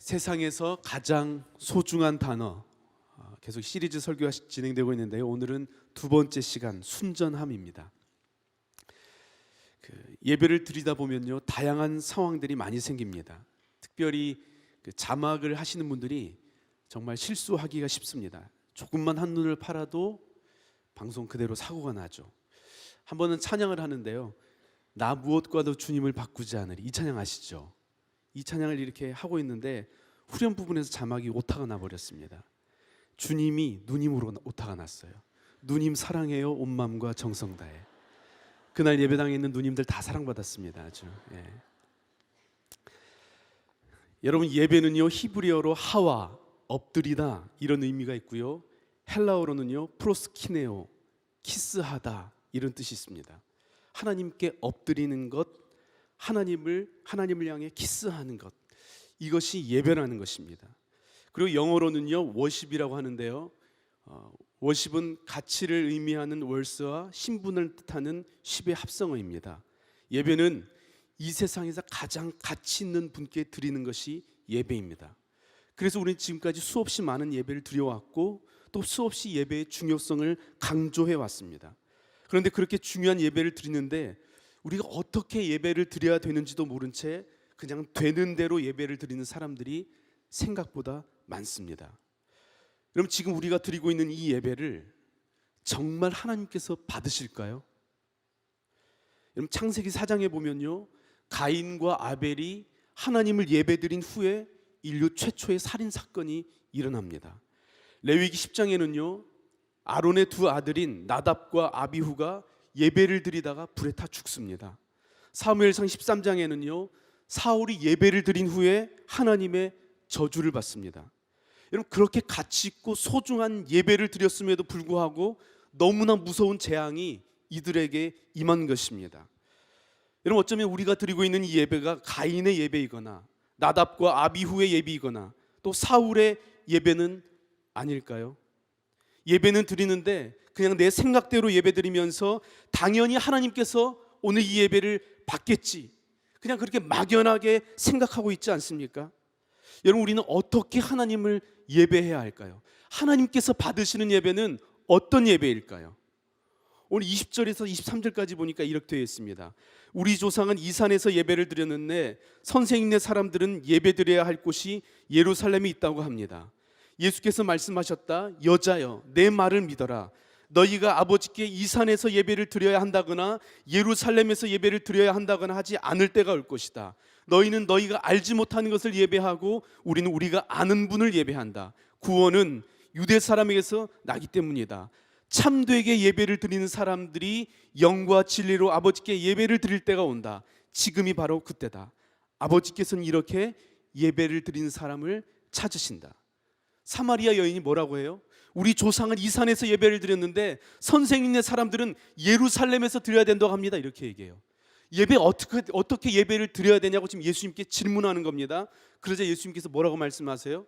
세상에서 가장 소중한 단어, 계속 시리즈 설교가 진행되고 있는데요. 오늘은 두 번째 시간, 순전함입니다. 예배를 드리다 보면요, 다양한 상황들이 많이 생깁니다. 특별히 자막을 하시는 분들이 정말 실수하기가 쉽습니다. 조금만 한눈을 팔아도 방송 그대로 사고가 나죠. 한 번은 찬양을 하는데요, 나 무엇과도 주님을 바꾸지 않으리, 이 찬양 아시죠? 이 찬양을 이렇게 하고 있는데 후렴 부분에서 자막이 오타가 나버렸습니다. 주님이 누님으로 오타가 났어요. 누님 사랑해요, 온 마음과 정성 다해. 그날 예배당에 있는 누님들 다 사랑받았습니다. 아주. 여러분, 예배는요, 히브리어로 하와, 엎드리다, 이런 의미가 있고요, 헬라어로는요, 프로스키네오, 키스하다, 이런 뜻이 있습니다. 하나님께 엎드리는 것, 하나님을 향해 키스하는 것, 이것이 예배라는 것입니다. 그리고 영어로는요, 워십이라고 하는데요, 워십은 가치를 의미하는 월스와 신분을 뜻하는 십의 합성어입니다. 예배는 이 세상에서 가장 가치 있는 분께 드리는 것이 예배입니다. 그래서 우리는 지금까지 수없이 많은 예배를 드려왔고 또 수없이 예배의 중요성을 강조해 왔습니다. 그런데 그렇게 중요한 예배를 드리는데 우리가 어떻게 예배를 드려야 되는지도 모른 채 그냥 되는 대로 예배를 드리는 사람들이 생각보다 많습니다. 여러분, 지금 우리가 드리고 있는 이 예배를 정말 하나님께서 받으실까요? 여러분, 창세기 4장에 보면요, 가인과 아벨이 하나님을 예배드린 후에 인류 최초의 살인 사건이 일어납니다. 레위기 10장에는요, 아론의 두 아들인 나답과 아비후가 예배를 드리다가 불에 타 죽습니다. 사무엘상 13장에는요, 사울이 예배를 드린 후에 하나님의 저주를 받습니다. 여러분, 그렇게 가치 있고 소중한 예배를 드렸음에도 불구하고 너무나 무서운 재앙이 이들에게 임한 것입니다. 여러분, 어쩌면 우리가 드리고 있는 이 예배가 가인의 예배이거나 나답과 아비후의 예배이거나 또 사울의 예배는 아닐까요? 예배는 드리는데 그냥 내 생각대로 예배 드리면서 당연히 하나님께서 오늘 이 예배를 받겠지, 그냥 그렇게 막연하게 생각하고 있지 않습니까? 여러분, 우리는 어떻게 하나님을 예배해야 할까요? 하나님께서 받으시는 예배는 어떤 예배일까요? 오늘 20절에서 23절까지 보니까 이렇게 되어 있습니다. 우리 조상은 이 산에서 예배를 드렸는데 선생님네 사람들은 예배 드려야 할 곳이 예루살렘에 있다고 합니다. 예수께서 말씀하셨다. 여자여, 내 말을 믿어라. 너희가 아버지께 이 산에서 예배를 드려야 한다거나 예루살렘에서 예배를 드려야 한다거나 하지 않을 때가 올 것이다. 너희는 너희가 알지 못하는 것을 예배하고 우리는 우리가 아는 분을 예배한다. 구원은 유대 사람에게서 나기 때문이다. 참되게 예배를 드리는 사람들이 영과 진리로 아버지께 예배를 드릴 때가 온다. 지금이 바로 그때다. 아버지께서는 이렇게 예배를 드리는 사람을 찾으신다. 사마리아 여인이 뭐라고 해요? 우리 조상은 이 산에서 예배를 드렸는데 선생님네 사람들은 예루살렘에서 드려야 된다고 합니다. 이렇게 얘기해요. 예배 어떻게 예배를 드려야 되냐고 지금 예수님께 질문하는 겁니다. 그러자 예수님께서 뭐라고 말씀하세요?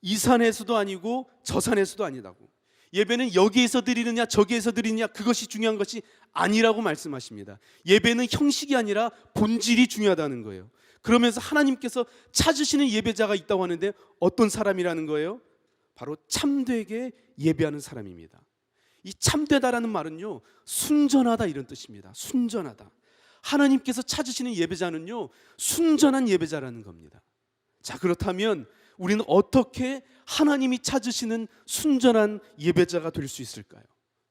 이 산에서도 아니고 저 산에서도 아니라고. 예배는 여기에서 드리느냐 저기에서 드리느냐 그것이 중요한 것이 아니라고 말씀하십니다. 예배는 형식이 아니라 본질이 중요하다는 거예요. 그러면서 하나님께서 찾으시는 예배자가 있다고 하는데 어떤 사람이라는 거예요? 바로 참되게 예배하는 사람입니다. 이 참되다라는 말은요, 순전하다 이런 뜻입니다. 순전하다. 하나님께서 찾으시는 예배자는요, 순전한 예배자라는 겁니다. 자, 그렇다면 우리는 어떻게 하나님이 찾으시는 순전한 예배자가 될 수 있을까요?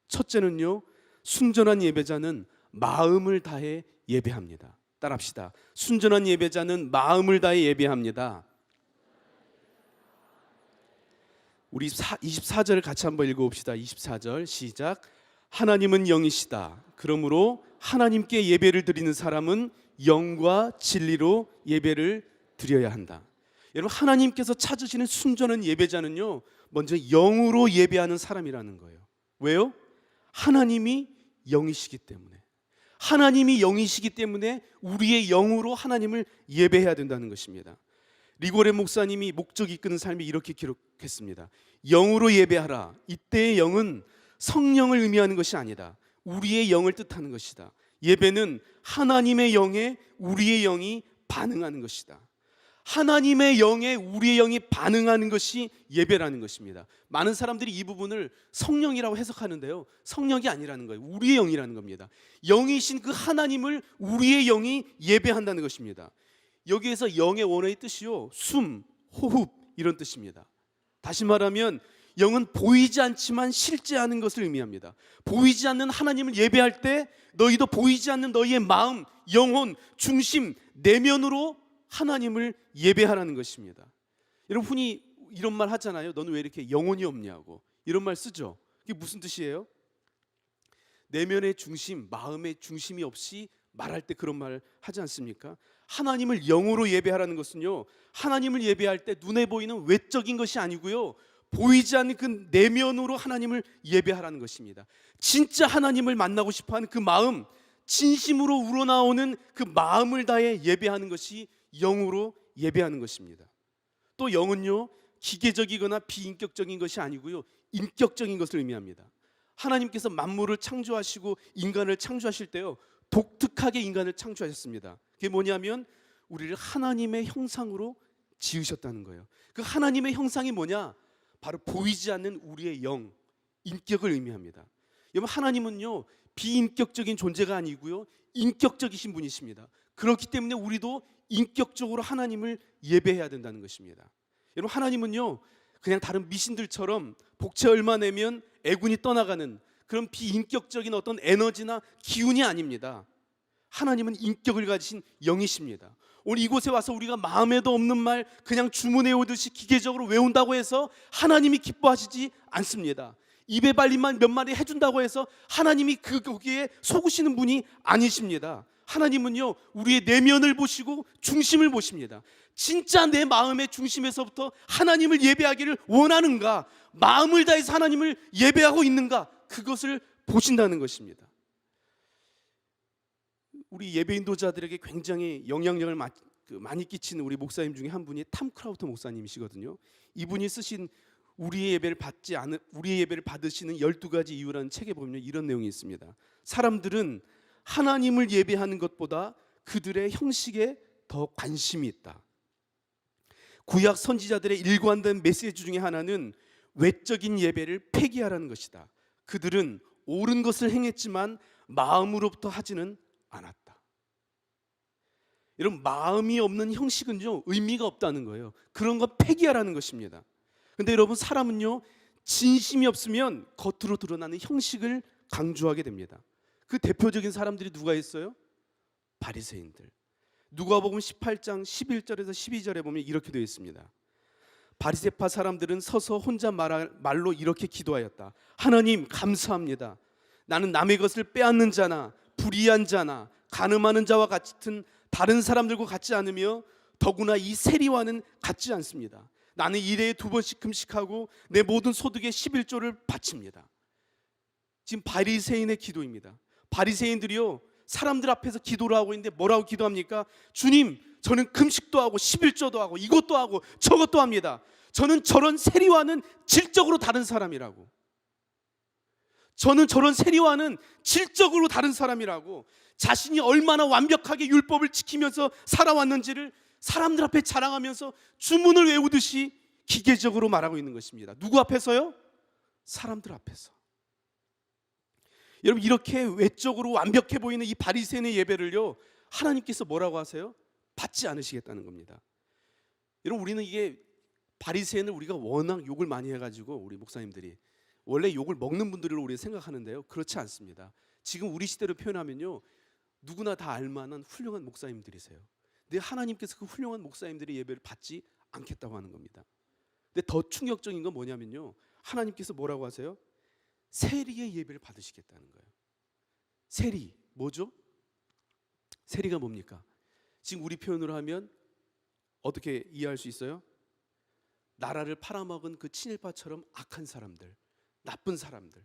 첫째는요, 순전한 예배자는 마음을 다해 예배합니다. 따라합시다. 순전한 예배자는 마음을 다해 예배합니다. 우리 24절 같이 한번 읽어봅시다. 24절 시작. 하나님은 영이시다. 그러므로 하나님께 예배를 드리는 사람은 영과 진리로 예배를 드려야 한다. 여러분, 하나님께서 찾으시는 순전한 예배자는요, 먼저 영으로 예배하는 사람이라는 거예요. 왜요? 하나님이 영이시기 때문에. 하나님이 영이시기 때문에 우리의 영으로 하나님을 예배해야 된다는 것입니다. 리고레 목사님이 목적 이끄는 삶이 이렇게 기록했습니다. 영으로 예배하라. 이때의 영은 성령을 의미하는 것이 아니다. 우리의 영을 뜻하는 것이다. 예배는 하나님의 영에 우리의 영이 반응하는 것이다. 하나님의 영에 우리의 영이 반응하는 것이 예배라는 것입니다. 많은 사람들이 이 부분을 성령이라고 해석하는데요, 성령이 아니라는 거예요. 우리의 영이라는 겁니다. 영이신 그 하나님을 우리의 영이 예배한다는 것입니다. 여기에서 영의 원어의 뜻이요, 숨, 호흡 이런 뜻입니다. 다시 말하면 영은 보이지 않지만 실제하는 것을 의미합니다. 보이지 않는 하나님을 예배할 때 너희도 보이지 않는 너희의 마음, 영혼, 중심, 내면으로 하나님을 예배하라는 것입니다. 여러분, 흔히 이런 말 하잖아요. 너는 왜 이렇게 영혼이 없냐고. 이런 말 쓰죠. 이게 무슨 뜻이에요? 내면의 중심, 마음의 중심이 없이 말할 때 그런 말 하지 않습니까? 하나님을 영으로 예배하라는 것은요, 하나님을 예배할 때 눈에 보이는 외적인 것이 아니고요, 보이지 않는 그 내면으로 하나님을 예배하라는 것입니다. 진짜 하나님을 만나고 싶어하는 그 마음, 진심으로 우러나오는 그 마음을 다해 예배하는 것이 영으로 예배하는 것입니다. 또 영은요, 기계적이거나 비인격적인 것이 아니고요, 인격적인 것을 의미합니다. 하나님께서 만물을 창조하시고 인간을 창조하실 때요, 독특하게 인간을 창조하셨습니다. 그게 뭐냐면 우리를 하나님의 형상으로 지으셨다는 거예요. 그 하나님의 형상이 뭐냐? 바로 보이지 않는 우리의 영, 인격을 의미합니다. 여러분, 하나님은요, 비인격적인 존재가 아니고요, 인격적이신 분이십니다. 그렇기 때문에 우리도 인격적으로 하나님을 예배해야 된다는 것입니다. 여러분, 하나님은요, 그냥 다른 미신들처럼 복채 얼마 내면 애군이 떠나가는 그런 비인격적인 어떤 에너지나 기운이 아닙니다. 하나님은 인격을 가지신 영이십니다. 오늘 이곳에 와서 우리가 마음에도 없는 말 그냥 주문해 오듯이 기계적으로 외운다고 해서 하나님이 기뻐하시지 않습니다. 입에 발림만 몇 마디 해준다고 해서 하나님이 거기에 속으시는 분이 아니십니다. 하나님은요, 우리의 내면을 보시고 중심을 보십니다. 진짜 내 마음의 중심에서부터 하나님을 예배하기를 원하는가, 마음을 다해서 하나님을 예배하고 있는가, 그것을 보신다는 것입니다. 우리 예배 인도자들에게 굉장히 영향력을 많이 끼치는 우리 목사님 중에 한 분이 탐 크라우터 목사님이시거든요. 이분이 쓰신 우리의 예배를 받으시는 12가지 이유라는 책에 보면 이런 내용이 있습니다. 사람들은 하나님을 예배하는 것보다 그들의 형식에 더 관심이 있다. 구약 선지자들의 일관된 메시지 중에 하나는 외적인 예배를 폐기하라는 것이다. 그들은 옳은 것을 행했지만 마음으로부터 하지는 않았다. 여러분, 마음이 없는 형식은요, 의미가 없다는 거예요. 그런 거 폐기하라는 것입니다. 근데 여러분, 사람은요, 진심이 없으면 겉으로 드러나는 형식을 강조하게 됩니다. 그 대표적인 사람들이 누가 있어요? 바리새인들. 누가복음 18장 11절에서 12절에 보면 이렇게 되어 있습니다. 바리새파 사람들은 서서 혼자 말로 이렇게 기도하였다. 하나님, 감사합니다. 나는 남의 것을 빼앗는 자나 불의한 자나 간음하는 자와 같은 다른 사람들과 같지 않으며 더구나 이 세리와는 같지 않습니다. 나는 일해에 2번씩 금식하고 내 모든 소득의 11조를 바칩니다. 지금 바리새인의 기도입니다. 바리새인들이요, 사람들 앞에서 기도를 하고 있는데 뭐라고 기도합니까? 주님, 저는 금식도 하고 11조도 하고 이것도 하고 저것도 합니다. 저는 저런 세리와는 질적으로 다른 사람이라고. 저는 저런 세리와는 질적으로 다른 사람이라고, 자신이 얼마나 완벽하게 율법을 지키면서 살아왔는지를 사람들 앞에 자랑하면서 주문을 외우듯이 기계적으로 말하고 있는 것입니다. 누구 앞에서요? 사람들 앞에서. 여러분, 이렇게 외적으로 완벽해 보이는 이 바리새인의 예배를요, 하나님께서 뭐라고 하세요? 받지 않으시겠다는 겁니다. 여러분, 우리는 이게 바리새인을 우리가 워낙 욕을 많이 해가지고 우리 목사님들이 원래 욕을 먹는 분들로 우리가 생각하는데요, 그렇지 않습니다. 지금 우리 시대로 표현하면요, 누구나 다 알만한 훌륭한 목사님들이세요. 근데 하나님께서 그 훌륭한 목사님들의 예배를 받지 않겠다고 하는 겁니다. 근데 더 충격적인 건 뭐냐면요, 하나님께서 뭐라고 하세요? 세리의 예배를 받으시겠다는 거예요. 세리, 뭐죠? 세리가 뭡니까? 지금 우리 표현으로 하면 어떻게 이해할 수 있어요? 나라를 팔아먹은 그 친일파처럼 악한 사람들, 나쁜 사람들,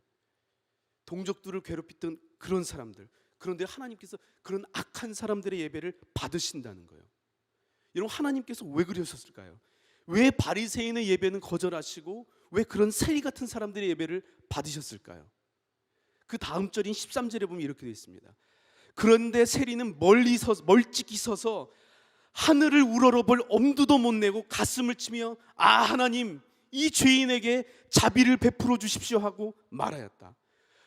동족들을 괴롭히던 그런 사람들. 그런데 하나님께서 그런 악한 사람들의 예배를 받으신다는 거예요. 여러분, 하나님께서 왜 그러셨을까요? 왜 바리새인의 예배는 거절하시고 왜 그런 세리 같은 사람들의 예배를 받으셨을까요? 그 다음 절인 13절에 보면 이렇게 되어 있습니다. 그런데 세리는 멀찍이 서서 하늘을 우러러볼 엄두도 못 내고 가슴을 치며 아 하나님 이 죄인에게 자비를 베풀어 주십시오 하고 말하였다.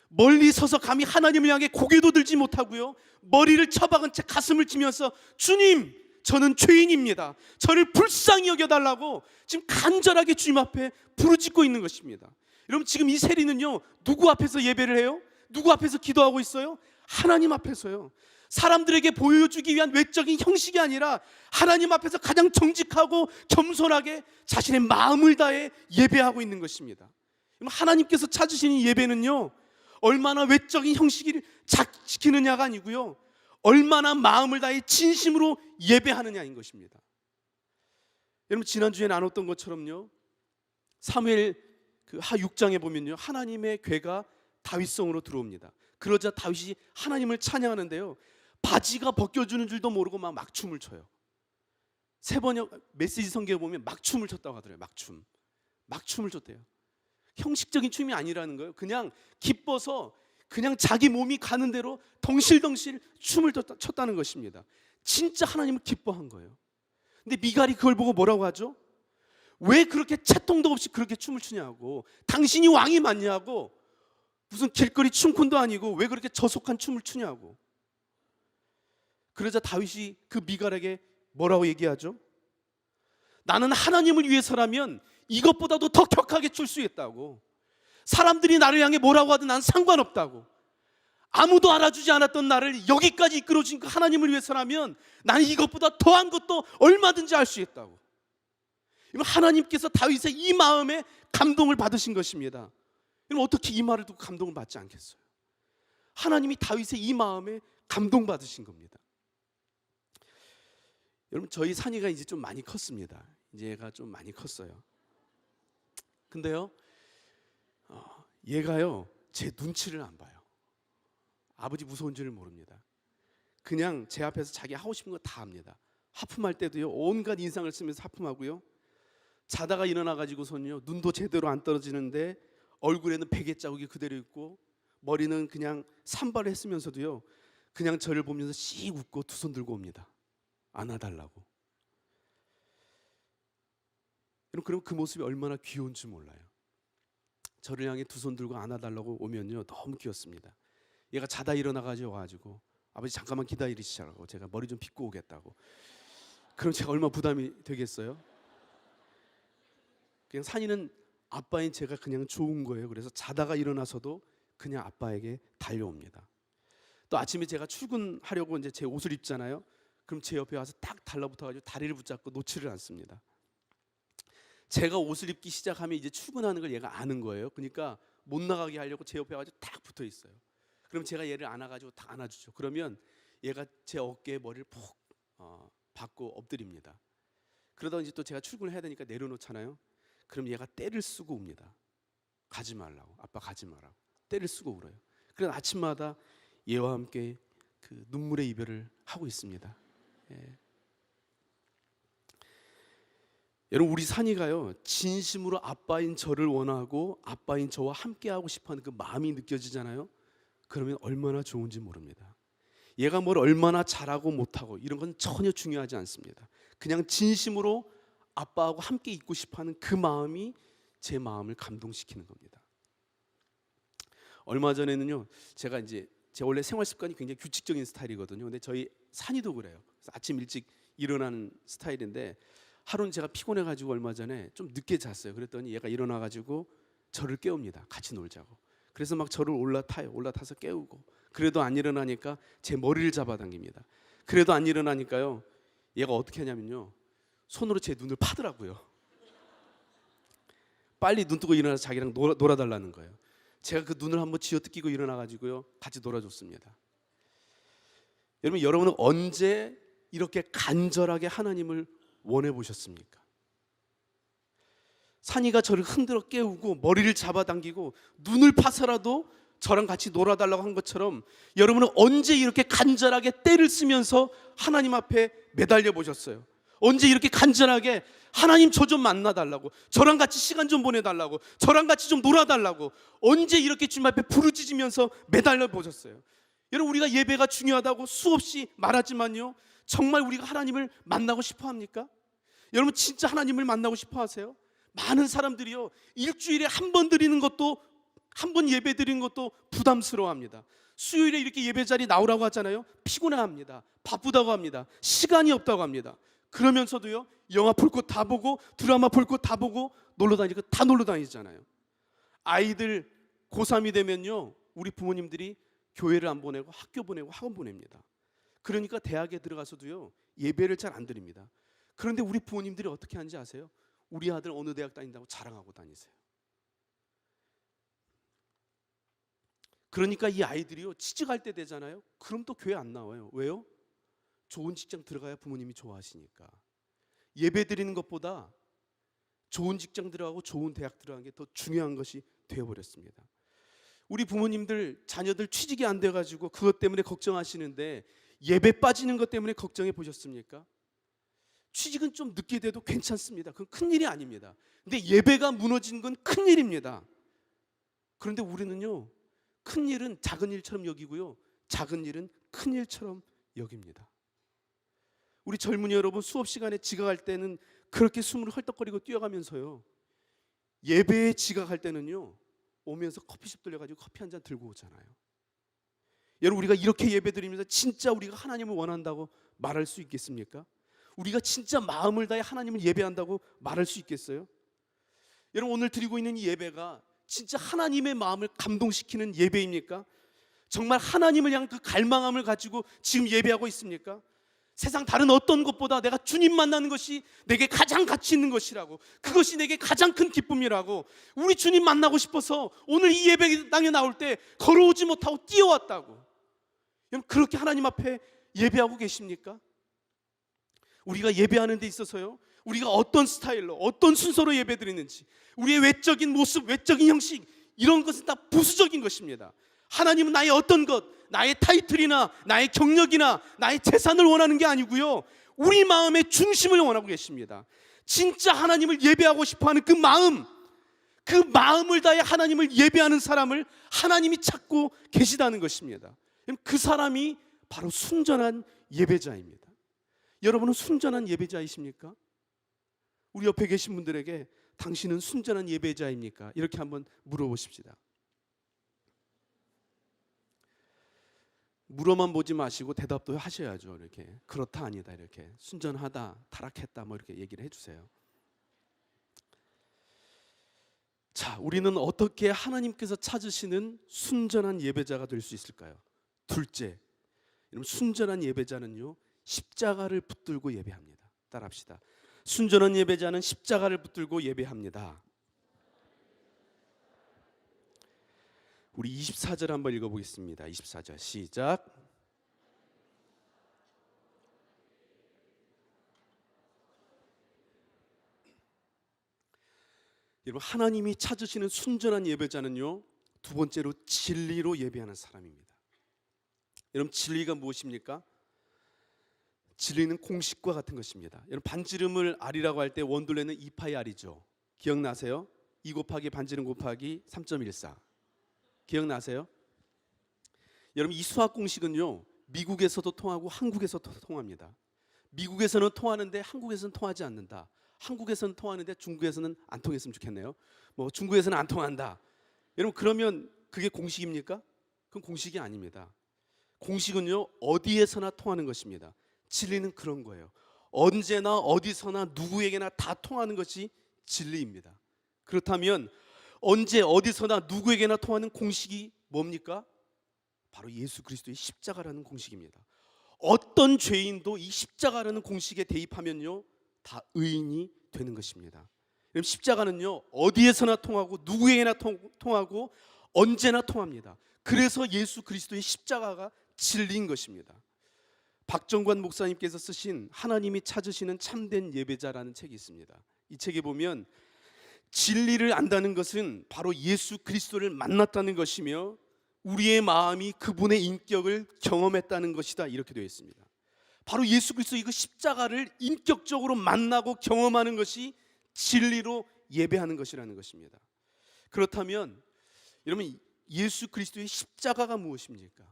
멀리 서서 감히 하나님을 향해 고개도 들지 못하고요, 머리를 처박은 채 가슴을 치면서 주님 저는 죄인입니다, 저를 불쌍히 여겨달라고 지금 간절하게 주님 앞에 부르짖고 있는 것입니다. 여러분 지금 이 세리는요 누구 앞에서 예배를 해요? 누구 앞에서 기도하고 있어요? 하나님 앞에서요. 사람들에게 보여주기 위한 외적인 형식이 아니라 하나님 앞에서 가장 정직하고 겸손하게 자신의 마음을 다해 예배하고 있는 것입니다. 하나님께서 찾으시는 예배는요 얼마나 외적인 형식을 지키느냐가 아니고요, 얼마나 마음을 다해 진심으로 예배하느냐인 것입니다. 여러분 지난주에 나눴던 것처럼요, 사무엘 하 6장에 보면요 하나님의 괴가 다윗성으로 들어옵니다. 그러자 다윗이 하나님을 찬양하는데요, 바지가 벗겨주는 줄도 모르고 막 막춤을 춰요. 세번역 메시지 성경에 보면 막춤을 췄다고 하더래요. 막춤을 췄대요. 형식적인 춤이 아니라는 거예요. 그냥 기뻐서 그냥 자기 몸이 가는 대로 덩실덩실 춤을 췄다는 것입니다. 진짜 하나님을 기뻐한 거예요. 근데 미갈이 그걸 보고 뭐라고 하죠? 왜 그렇게 채통도 없이 그렇게 춤을 추냐고, 당신이 왕이 맞냐고, 무슨 길거리 춤꾼도 아니고 왜 그렇게 저속한 춤을 추냐고. 그러자 다윗이 그 미갈에게 뭐라고 얘기하죠? 나는 하나님을 위해서라면 이것보다도 더 격하게 출 수 있다고. 사람들이 나를 향해 뭐라고 하든 난 상관없다고. 아무도 알아주지 않았던 나를 여기까지 이끌어준 그 하나님을 위해서라면 나는 이것보다 더한 것도 얼마든지 할 수 있다고. 하나님께서 다윗의 이 마음에 감동을 받으신 것입니다. 그럼 어떻게 이 말을 듣고 감동을 받지 않겠어요? 하나님이 다윗의 이 마음에 감동받으신 겁니다. 여러분 저희 산이가 이제 좀 많이 컸습니다. 이제 얘가 좀 많이 컸어요. 근데요 얘가요 제 눈치를 안 봐요. 아버지 무서운 줄을 모릅니다. 그냥 제 앞에서 자기 하고 싶은 거 다 합니다. 하품할 때도요 온갖 인상을 쓰면서 하품하고요, 자다가 일어나가지고서는요 눈도 제대로 안 떨어지는데 얼굴에는 베개 자국이 그대로 있고 머리는 그냥 산발을 했으면서도요 그냥 저를 보면서 씩 웃고 두 손 들고 옵니다. 안아달라고. 그럼 그 모습이 얼마나 귀여운지 몰라요. 저를 향해 두 손 들고 안아달라고 오면요 너무 귀엽습니다. 얘가 자다 일어나가지고 아버지 잠깐만 기다리시라고, 제가 머리 좀 빗고 오겠다고. 그럼 제가 얼마나 부담이 되겠어요? 그냥 산이는 아빠인 제가 그냥 좋은 거예요. 그래서 자다가 일어나서도 그냥 아빠에게 달려옵니다. 또 아침에 제가 출근하려고 이제 제 옷을 입잖아요. 그럼 제 옆에 와서 딱 달라붙어가지고 다리를 붙잡고 놓지를 않습니다. 제가 옷을 입기 시작하면 이제 출근하는 걸 얘가 아는 거예요. 그러니까 못 나가게 하려고 제 옆에 와가지고 딱 붙어 있어요. 그럼 제가 얘를 안아가지고 딱 안아주죠. 그러면 얘가 제 어깨에 머리를 푹 박고 엎드립니다. 그러다 이제 또 제가 출근을 해야 되니까 내려놓잖아요. 그럼 얘가 떼를 쓰고 옵니다. 가지 말라고, 아빠 가지 마라고 떼를 쓰고 울어요. 그래서 아침마다 얘와 함께 그 눈물의 이별을 하고 있습니다. 예. 여러분 우리 산이가요 진심으로 아빠인 저를 원하고 아빠인 저와 함께하고 싶어하는 그 마음이 느껴지잖아요. 그러면 얼마나 좋은지 모릅니다. 얘가 뭘 얼마나 잘하고 못하고 이런 건 전혀 중요하지 않습니다. 그냥 진심으로 아빠하고 함께 있고 싶어하는 그 마음이 제 마음을 감동시키는 겁니다. 얼마 전에는요 제가 이제 제 원래 생활 습관이 굉장히 규칙적인 스타일이거든요. 근데 저희 산이도 그래요. 그래서 아침 일찍 일어나는 스타일인데 하루는 제가 피곤해가지고 얼마 전에 좀 늦게 잤어요. 그랬더니 얘가 일어나가지고 저를 깨웁니다. 같이 놀자고. 그래서 막 저를 올라타서 깨우고, 그래도 안 일어나니까 제 머리를 잡아당깁니다. 그래도 안 일어나니까요 얘가 어떻게 하냐면요 손으로 제 눈을 파더라고요. 빨리 눈 뜨고 일어나서 자기랑 놀아달라는 거예요. 제가 그 눈을 한번 쥐어뜯기고 일어나가지고요 같이 놀아줬습니다. 여러분은 언제 이렇게 간절하게 하나님을 원해 보셨습니까? 산이가 저를 흔들어 깨우고 머리를 잡아당기고 눈을 파서라도 저랑 같이 놀아달라고 한 것처럼 여러분은 언제 이렇게 간절하게 떼를 쓰면서 하나님 앞에 매달려 보셨어요? 언제 이렇게 간절하게 하나님 저 좀 만나달라고, 저랑 같이 시간 좀 보내달라고, 저랑 같이 좀 놀아달라고 언제 이렇게 주님 앞에 부르짖으면서 매달려 보셨어요? 여러분 우리가 예배가 중요하다고 수없이 말하지만요 정말 우리가 하나님을 만나고 싶어 합니까? 여러분 진짜 하나님을 만나고 싶어 하세요? 많은 사람들이요, 일주일에 한 번 드리는 것도, 한 번 예배 드리는 것도 부담스러워합니다. 수요일에 이렇게 예배 자리 나오라고 하잖아요. 피곤해합니다. 바쁘다고 합니다. 시간이 없다고 합니다. 그러면서도요, 영화 볼 것 다 보고 드라마 볼 것 다 보고 놀러 다니고 다 놀러 다니잖아요. 아이들 고3이 되면요, 우리 부모님들이 교회를 안 보내고 학교 보내고 학원 보냅니다. 그러니까 대학에 들어가서도요, 예배를 잘 안 드립니다. 그런데 우리 부모님들이 어떻게 하는지 아세요? 우리 아들 어느 대학 다닌다고 자랑하고 다니세요. 그러니까 이 아이들이요, 취직할 때 되잖아요. 그럼 또 교회 안 나와요. 왜요? 좋은 직장 들어가야 부모님이 좋아하시니까. 예배 드리는 것보다 좋은 직장 들어가고 좋은 대학 들어가는 게 더 중요한 것이 되어버렸습니다. 우리 부모님들 자녀들 취직이 안 돼가지고 그것 때문에 걱정하시는데 예배 빠지는 것 때문에 걱정해 보셨습니까? 취직은 좀 늦게 돼도 괜찮습니다. 그건 큰일이 아닙니다. 근데 예배가 무너진 건 큰일입니다. 그런데 우리는요, 큰일은 작은 일처럼 여기고요, 작은 일은 큰일처럼 여깁니다. 우리 젊은이 여러분, 수업 시간에 지각할 때는 그렇게 숨을 헐떡거리고 뛰어가면서요, 예배에 지각할 때는요, 오면서 커피숍 들려가지고 커피 한 잔 들고 오잖아요. 여러분, 우리가 이렇게 예배드리면서 진짜 우리가 하나님을 원한다고 말할 수 있겠습니까? 우리가 진짜 마음을 다해 하나님을 예배한다고 말할 수 있겠어요? 여러분, 오늘 드리고 있는 이 예배가 진짜 하나님의 마음을 감동시키는 예배입니까? 정말 하나님을 향한 그 갈망함을 가지고 지금 예배하고 있습니까? 세상 다른 어떤 것보다 내가 주님 만나는 것이 내게 가장 가치 있는 것이라고, 그것이 내게 가장 큰 기쁨이라고, 우리 주님 만나고 싶어서 오늘 이 예배당에 나올 때 걸어오지 못하고 뛰어왔다고. 여러분, 그렇게 하나님 앞에 예배하고 계십니까? 우리가 예배하는 데 있어서요, 우리가 어떤 스타일로 어떤 순서로 예배드리는지, 우리의 외적인 모습, 외적인 형식, 이런 것은 다 부수적인 것입니다. 하나님은 나의 어떤 것, 나의 타이틀이나 나의 경력이나 나의 재산을 원하는 게 아니고요, 우리 마음의 중심을 원하고 계십니다. 진짜 하나님을 예배하고 싶어하는 그 마음을 다해 하나님을 예배하는 사람을 하나님이 찾고 계시다는 것입니다. 그 사람이 바로 순전한 예배자입니다. 여러분은 순전한 예배자이십니까? 우리 옆에 계신 분들에게 당신은 순전한 예배자입니까? 이렇게 한번 물어보십시다. 물어만 보지 마시고 대답도 하셔야죠. 이렇게 그렇다 아니다, 이렇게 순전하다, 타락했다, 뭐 이렇게 얘기를 해주세요. 자, 우리는 어떻게 하나님께서 찾으시는 순전한 예배자가 될 수 있을까요? 둘째, 여러분, 순전한 예배자는요, 십자가를 붙들고 예배합니다. 따라합시다. 순전한 예배자는 십자가를 붙들고 예배합니다. 우리 24절 한번 읽어보겠습니다. 24절 시작. 여러분, 하나님이 찾으시는 순전한 예배자는요, 두 번째로 진리로 예배하는 사람입니다. 여러분, 진리가 무엇입니까? 진리는 공식과 같은 것입니다. 여러분, 반지름을 R이라고 할 때 원둘레는 2파이 R이죠. 기억나세요? 2 곱하기 반지름 곱하기 3.14. 기억나세요? 여러분, 이 수학 공식은요, 미국에서도 통하고 한국에서도 통합니다. 미국에서는 통하는데 한국에서는 통하지 않는다. 한국에서는 통하는데 중국에서는 안 통했으면 좋겠네요. 뭐 중국에서는 안 통한다. 여러분, 그러면 그게 공식입니까? 그건 공식이 아닙니다. 공식은요, 어디에서나 통하는 것입니다. 진리는 그런 거예요. 언제나 어디서나 누구에게나 다 통하는 것이 진리입니다. 그렇다면 언제 어디서나 누구에게나 통하는 공식이 뭡니까? 바로 예수 그리스도의 십자가라는 공식입니다. 어떤 죄인도 이 십자가라는 공식에 대입하면요, 다 의인이 되는 것입니다. 십자가는요, 어디에서나 통하고 누구에게나 통하고 언제나 통합니다. 그래서 예수 그리스도의 십자가가 진리인 것입니다. 박정관 목사님께서 쓰신 하나님이 찾으시는 참된 예배자라는 책이 있습니다. 이 책에 보면 진리를 안다는 것은 바로 예수 그리스도를 만났다는 것이며 우리의 마음이 그분의 인격을 경험했다는 것이다, 이렇게 되어 있습니다. 바로 예수 그리스도 이거 십자가를 인격적으로 만나고 경험하는 것이 진리로 예배하는 것이라는 것입니다. 그렇다면 여러분, 예수 그리스도의 십자가가 무엇입니까?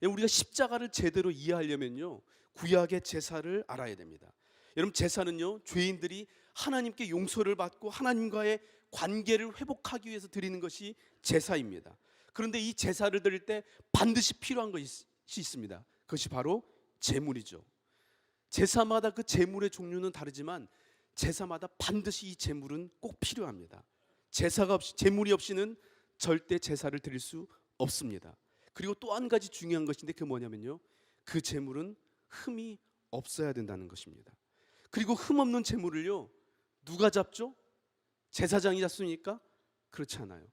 우리가 십자가를 제대로 이해하려면요, 구약의 제사를 알아야 됩니다. 여러분, 제사는요, 죄인들이 하나님께 용서를 받고 하나님과의 관계를 회복하기 위해서 드리는 것이 제사입니다. 그런데 이 제사를 드릴 때 반드시 필요한 것이 있습니다. 그것이 바로 제물이죠. 제사마다 그 제물의 종류는 다르지만 제사마다 반드시 이 제물은 꼭 필요합니다. 제물이 없이는 절대 제사를 드릴 수 없습니다. 그리고 또 한 가지 중요한 것인데 그게 뭐냐면요, 그 제물은 흠이 없어야 된다는 것입니다. 그리고 흠 없는 제물을요, 누가 잡죠? 제사장이 잡습니까? 그렇지 않아요.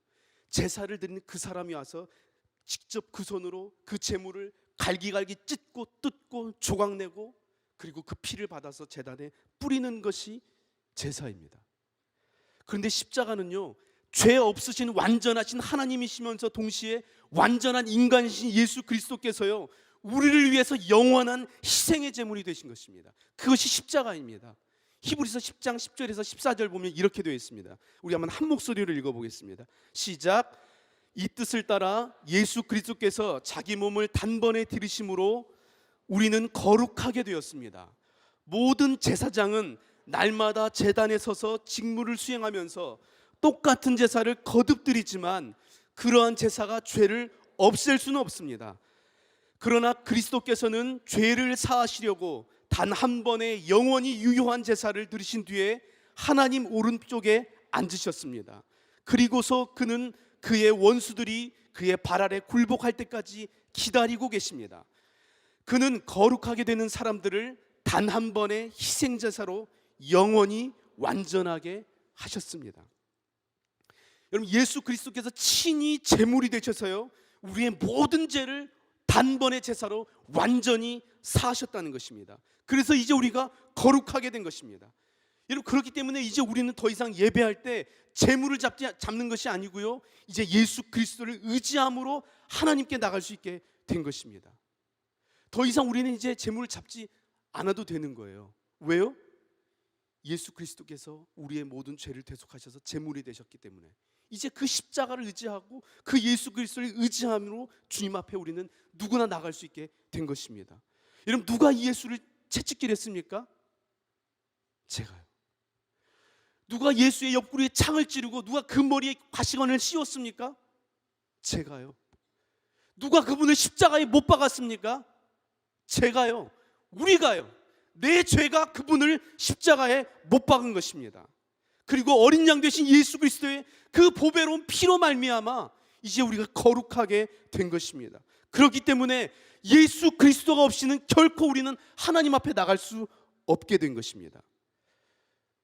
제사를 드리는 그 사람이 와서 직접 그 손으로 그 제물을 갈기갈기 찢고 뜯고 조각내고 그리고 그 피를 받아서 제단에 뿌리는 것이 제사입니다. 그런데 십자가는요, 죄 없으신 완전하신 하나님이시면서 동시에 완전한 인간이신 예수 그리스도께서요, 우리를 위해서 영원한 희생의 제물이 되신 것입니다. 그것이 십자가입니다. 히브리서 10장 10절에서 14절 보면 이렇게 되어 있습니다. 우리 한번 한 목소리로 읽어보겠습니다. 시작. 이 뜻을 따라 예수 그리스도께서 자기 몸을 단번에 들이심으로 우리는 거룩하게 되었습니다. 모든 제사장은 날마다 제단에 서서 직무를 수행하면서 똑같은 제사를 거듭 드리지만 그러한 제사가 죄를 없앨 수는 없습니다. 그러나 그리스도께서는 죄를 사하시려고 단 한 번의 영원히 유효한 제사를 드리신 뒤에 하나님 오른쪽에 앉으셨습니다. 그리고서 그는 그의 원수들이 그의 발 아래 굴복할 때까지 기다리고 계십니다. 그는 거룩하게 되는 사람들을 단 한 번의 희생제사로 영원히 완전하게 하셨습니다. 여러분, 예수 그리스도께서 친히 제물이 되셔서요, 우리의 모든 죄를 단번의 제사로 완전히 사하셨다는 것입니다. 그래서 이제 우리가 거룩하게 된 것입니다. 여러분, 그렇기 때문에 이제 우리는 더 이상 예배할 때 제물을 잡는 것이 아니고요, 이제 예수 그리스도를 의지함으로 하나님께 나갈 수 있게 된 것입니다. 더 이상 우리는 이제 제물을 잡지 않아도 되는 거예요. 왜요? 예수 그리스도께서 우리의 모든 죄를 대속하셔서 제물이 되셨기 때문에 이제 그 십자가를 의지하고 그 예수 그리스도를 의지함으로 주님 앞에 우리는 누구나 나갈 수 있게 된 것입니다. 여러분, 누가 이 예수를 채찍질 했습니까? 제가요. 누가 예수의 옆구리에 창을 찌르고 누가 그 머리에 가시관을 씌웠습니까? 제가요. 누가 그분을 십자가에 못 박았습니까? 제가요. 우리가요. 내 죄가 그분을 십자가에 못 박은 것입니다. 그리고 어린 양 되신 예수 그리스도의 그 보배로운 피로 말미암아 이제 우리가 거룩하게 된 것입니다. 그렇기 때문에 예수 그리스도가 없이는 결코 우리는 하나님 앞에 나갈 수 없게 된 것입니다.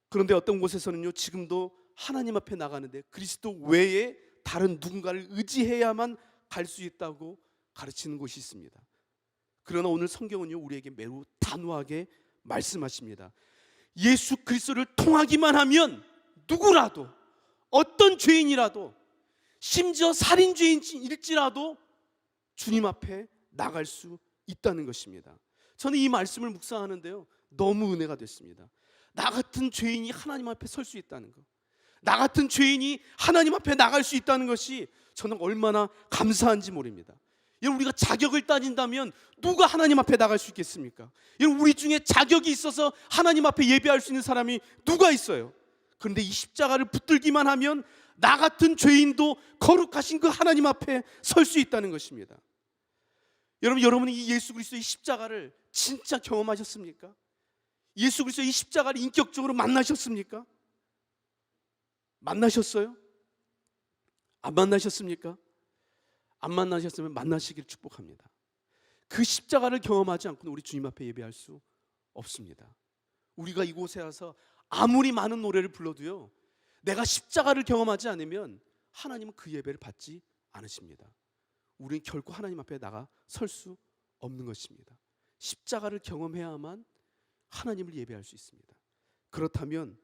그런데 어떤 곳에서는요, 지금도 하나님 앞에 나가는데 그리스도 외에 다른 누군가를 의지해야만 갈 수 있다고 가르치는 곳이 있습니다. 그러나 오늘 성경은요, 우리에게 매우 단호하게 말씀하십니다. 예수 그리스도를 통하기만 하면 누구라도, 어떤 죄인이라도, 심지어 살인죄인일지라도 주님 앞에 나갈 수 있다는 것입니다. 저는 이 말씀을 묵상하는데요, 너무 은혜가 됐습니다. 나 같은 죄인이 하나님 앞에 설 수 있다는 것, 나 같은 죄인이 하나님 앞에 나갈 수 있다는 것이 저는 얼마나 감사한지 모릅니다. 여러분, 우리가 자격을 따진다면 누가 하나님 앞에 나갈 수 있겠습니까? 여러분, 우리 중에 자격이 있어서 하나님 앞에 예배할 수 있는 사람이 누가 있어요? 그런데 이 십자가를 붙들기만 하면 나 같은 죄인도 거룩하신 그 하나님 앞에 설 수 있다는 것입니다. 여러분은 이 예수 그리스도의 십자가를 진짜 경험하셨습니까? 예수 그리스도의 이 십자가를 인격적으로 만나셨습니까? 만나셨어요? 안 만나셨습니까? 안 만나셨으면 만나시길 축복합니다. 그 십자가를 경험하지 않고는 우리 주님 앞에 예배할 수 없습니다. 우리가 이곳에 와서 아무리 많은 노래를 불러도요, 내가 십자가를 경험하지 않으면 하나님은 그 예배를 받지 않으십니다. 우리는 결코 하나님 앞에 나가 설 수 없는 것입니다. 십자가를 경험해야만 하나님을 예배할 수 있습니다. 그렇다면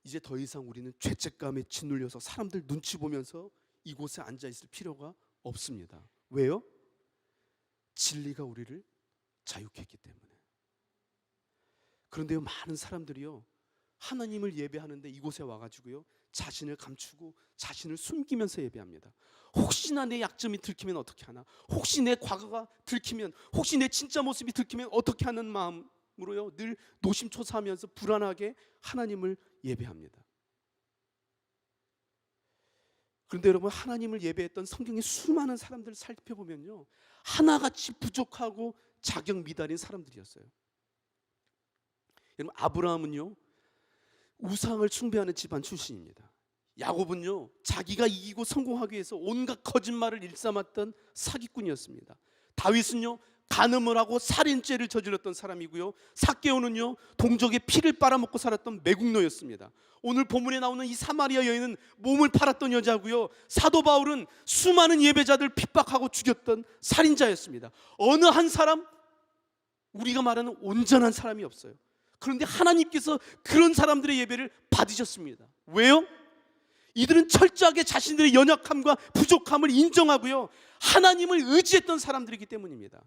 이제 더 이상 우리는 죄책감에 짓눌려서 사람들 눈치 보면서 이곳에 앉아 있을 필요가 없습니다. 왜요? 진리가 우리를 자유케 했기 때문에. 그런데요, 많은 사람들이요, 하나님을 예배하는데 이곳에 와가지고요, 자신을 감추고 자신을 숨기면서 예배합니다. 혹시나 내 약점이 들키면 어떻게 하나, 혹시 내 과거가 들키면, 혹시 내 진짜 모습이 들키면 어떻게 하는 마음으로요, 늘 노심초사하면서 불안하게 하나님을 예배합니다. 그런데 여러분, 하나님을 예배했던 성경의 수많은 사람들을 살펴보면요, 하나같이 부족하고 자격 미달인 사람들이었어요. 여러분, 아브라함은요, 우상을 숭배하는 집안 출신입니다. 야곱은요, 자기가 이기고 성공하기 위해서 온갖 거짓말을 일삼았던 사기꾼이었습니다. 다윗은요, 간음을 하고 살인죄를 저질렀던 사람이고요, 삭개오는요, 동족의 피를 빨아먹고 살았던 매국노였습니다. 오늘 본문에 나오는 이 사마리아 여인은 몸을 팔았던 여자고요, 사도 바울은 수많은 예배자들 핍박하고 죽였던 살인자였습니다. 어느 한 사람, 우리가 말하는 온전한 사람이 없어요. 그런데 하나님께서 그런 사람들의 예배를 받으셨습니다. 왜요? 이들은 철저하게 자신들의 연약함과 부족함을 인정하고요, 하나님을 의지했던 사람들이기 때문입니다.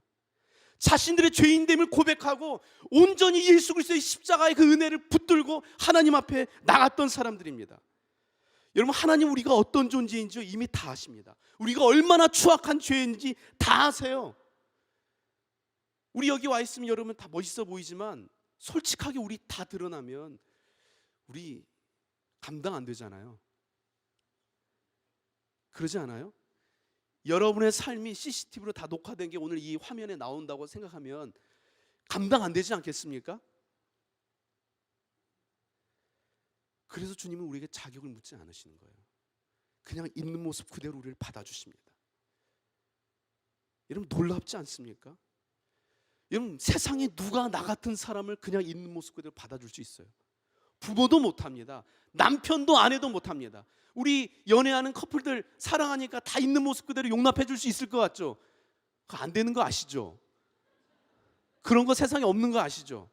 자신들의 죄인됨을 고백하고 온전히 예수 그리스도의 십자가의 그 은혜를 붙들고 하나님 앞에 나갔던 사람들입니다. 여러분, 하나님 우리가 어떤 존재인지 이미 다 아십니다. 우리가 얼마나 추악한 죄인지 다 아세요. 우리 여기 와 있으면 여러분 다 멋있어 보이지만 솔직하게 우리 다 드러나면 우리 감당 안 되잖아요. 그러지 않아요? 여러분의 삶이 CCTV로 다 녹화된 게 오늘 이 화면에 나온다고 생각하면 감당 안 되지 않겠습니까? 그래서 주님은 우리에게 자격을 묻지 않으시는 거예요. 그냥 있는 모습 그대로 우리를 받아주십니다. 여러분, 놀랍지 않습니까? 여러분, 세상에 누가 나 같은 사람을 그냥 있는 모습 그대로 받아줄 수 있어요? 부모도 못합니다. 남편도 아내도 못합니다. 우리 연애하는 커플들 사랑하니까 다 있는 모습 그대로 용납해 줄 수 있을 것 같죠? 그거 안 되는 거 아시죠? 그런 거 세상에 없는 거 아시죠?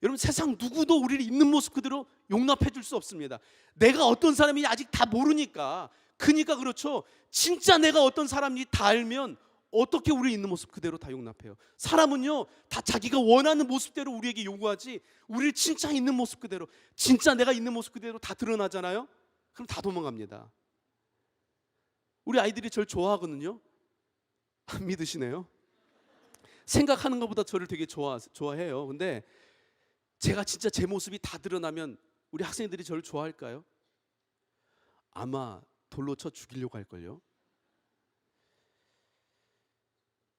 여러분, 세상 누구도 우리를 있는 모습 그대로 용납해 줄 수 없습니다. 내가 어떤 사람인지 아직 다 모르니까. 그러니까 그렇죠. 진짜 내가 어떤 사람인지 다 알면 어떻게 우리 있는 모습 그대로 다 용납해요? 사람은요, 다 자기가 원하는 모습대로 우리에게 요구하지, 우리를 진짜 있는 모습 그대로, 진짜 내가 있는 모습 그대로 다 드러나잖아요? 그럼 다 도망갑니다. 우리 아이들이 저를 좋아하거든요. 안 믿으시네요. 생각하는 것보다 저를 되게 좋아해요. 근데 제가 진짜 제 모습이 다 드러나면 우리 학생들이 저를 좋아할까요? 아마 돌로 쳐 죽이려고 할걸요.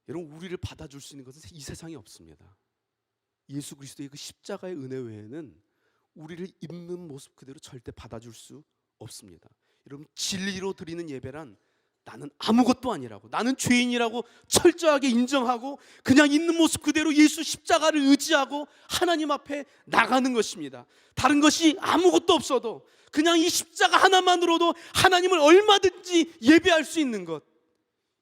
여러분, 우리를 받아줄 수 있는 것은 이 세상에 없습니다. 예수 그리스도의 그 십자가의 은혜 외에는 우리를 있는 모습 그대로 절대 받아줄 수 없습니다. 여러분, 진리로 드리는 예배란 나는 아무것도 아니라고, 나는 죄인이라고 철저하게 인정하고 그냥 있는 모습 그대로 예수 십자가를 의지하고 하나님 앞에 나가는 것입니다. 다른 것이 아무것도 없어도 그냥 이 십자가 하나만으로도 하나님을 얼마든지 예배할 수 있는 것,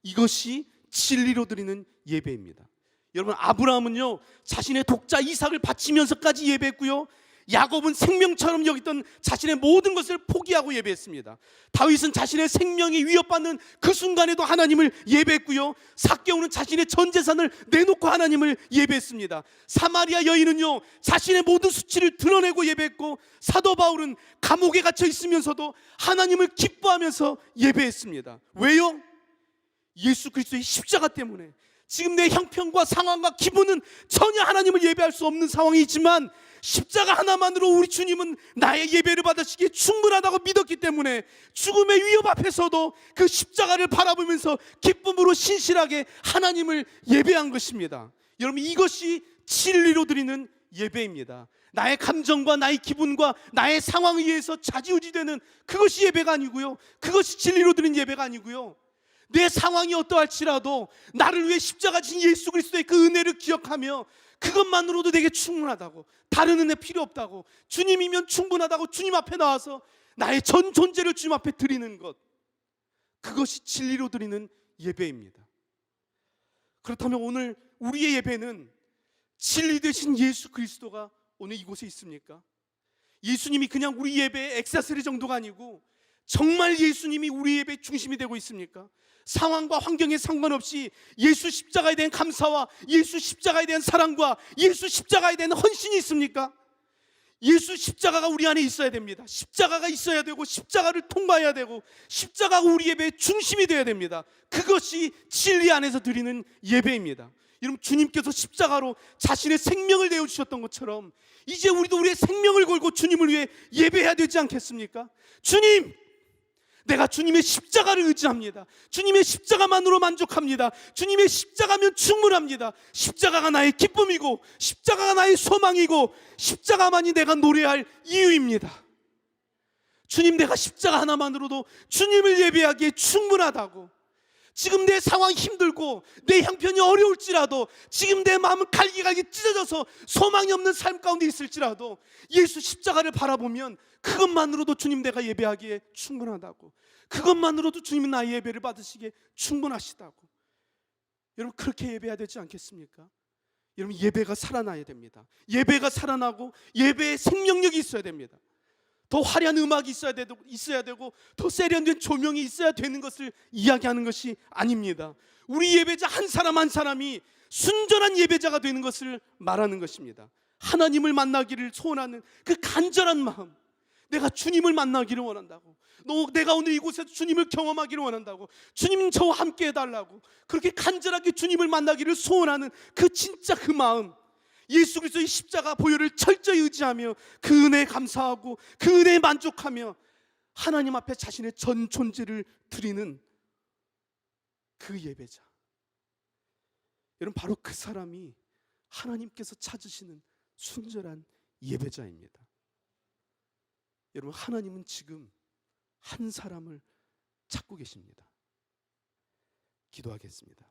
이것이 진리로 드리는 예배입니다. 여러분, 아브라함은요, 자신의 독자 이삭을 바치면서까지 예배했고요, 야곱은 생명처럼 여겼던 자신의 모든 것을 포기하고 예배했습니다. 다윗은 자신의 생명이 위협받는 그 순간에도 하나님을 예배했고요, 삭개오는 자신의 전 재산을 내놓고 하나님을 예배했습니다. 사마리아 여인은요, 자신의 모든 수치를 드러내고 예배했고, 사도 바울은 감옥에 갇혀 있으면서도 하나님을 기뻐하면서 예배했습니다. 왜요? 예수 그리스도의 십자가 때문에. 지금 내 형편과 상황과 기분은 전혀 하나님을 예배할 수 없는 상황이지만 십자가 하나만으로 우리 주님은 나의 예배를 받으시기에 충분하다고 믿었기 때문에 죽음의 위협 앞에서도 그 십자가를 바라보면서 기쁨으로 신실하게 하나님을 예배한 것입니다. 여러분, 이것이 진리로 드리는 예배입니다. 나의 감정과 나의 기분과 나의 상황에 의해서 좌지우지되는 그것이 예배가 아니고요, 그것이 진리로 드리는 예배가 아니고요, 내 상황이 어떠할지라도 나를 위해 십자가 진 예수 그리스도의 그 은혜를 기억하며 그것만으로도 내게 충분하다고, 다른 은혜 필요 없다고, 주님이면 충분하다고 주님 앞에 나와서 나의 전 존재를 주님 앞에 드리는 것, 그것이 진리로 드리는 예배입니다. 그렇다면 오늘 우리의 예배는 진리 되신 예수 그리스도가 오늘 이곳에 있습니까? 예수님이 그냥 우리 예배의 액세서리 정도가 아니고 정말 예수님이 우리 예배의 중심이 되고 있습니까? 상황과 환경에 상관없이 예수 십자가에 대한 감사와 예수 십자가에 대한 사랑과 예수 십자가에 대한 헌신이 있습니까? 예수 십자가가 우리 안에 있어야 됩니다. 십자가가 있어야 되고 십자가를 통과해야 되고 십자가가 우리 예배의 중심이 되어야 됩니다. 그것이 진리 안에서 드리는 예배입니다. 여러분, 주님께서 십자가로 자신의 생명을 내어주셨던 것처럼 이제 우리도 우리의 생명을 걸고 주님을 위해 예배해야 되지 않겠습니까? 주님, 내가 주님의 십자가를 의지합니다. 주님의 십자가만으로 만족합니다. 주님의 십자가면 충분합니다. 십자가가 나의 기쁨이고 십자가가 나의 소망이고 십자가만이 내가 노래할 이유입니다. 주님, 내가 십자가 하나만으로도 주님을 예배하기에 충분하다고. 지금 내 상황이 힘들고 내 형편이 어려울지라도, 지금 내 마음은 갈기갈기 찢어져서 소망이 없는 삶 가운데 있을지라도 예수 십자가를 바라보면 그것만으로도 주님 내가 예배하기에 충분하다고. 그것만으로도 주님은 나의 예배를 받으시기에 충분하시다고. 여러분, 그렇게 예배해야 되지 않겠습니까? 여러분, 예배가 살아나야 됩니다. 예배가 살아나고 예배에 생명력이 있어야 됩니다. 더 화려한 음악이 있어야 되고 더 세련된 조명이 있어야 되는 것을 이야기하는 것이 아닙니다. 우리 예배자 한 사람 한 사람이 순전한 예배자가 되는 것을 말하는 것입니다. 하나님을 만나기를 소원하는 그 간절한 마음, 내가 주님을 만나기를 원한다고, 내가 오늘 이곳에서 주님을 경험하기를 원한다고, 주님 저와 함께 해달라고 그렇게 간절하게 주님을 만나기를 소원하는 그 진짜 그 마음, 예수 그리스도의 십자가 보혈을 철저히 의지하며 그 은혜에 감사하고 그 은혜에 만족하며 하나님 앞에 자신의 전 존재를 드리는 그 예배자, 여러분, 바로 그 사람이 하나님께서 찾으시는 순전한 예배자입니다. 여러분, 하나님은 지금 한 사람을 찾고 계십니다. 기도하겠습니다.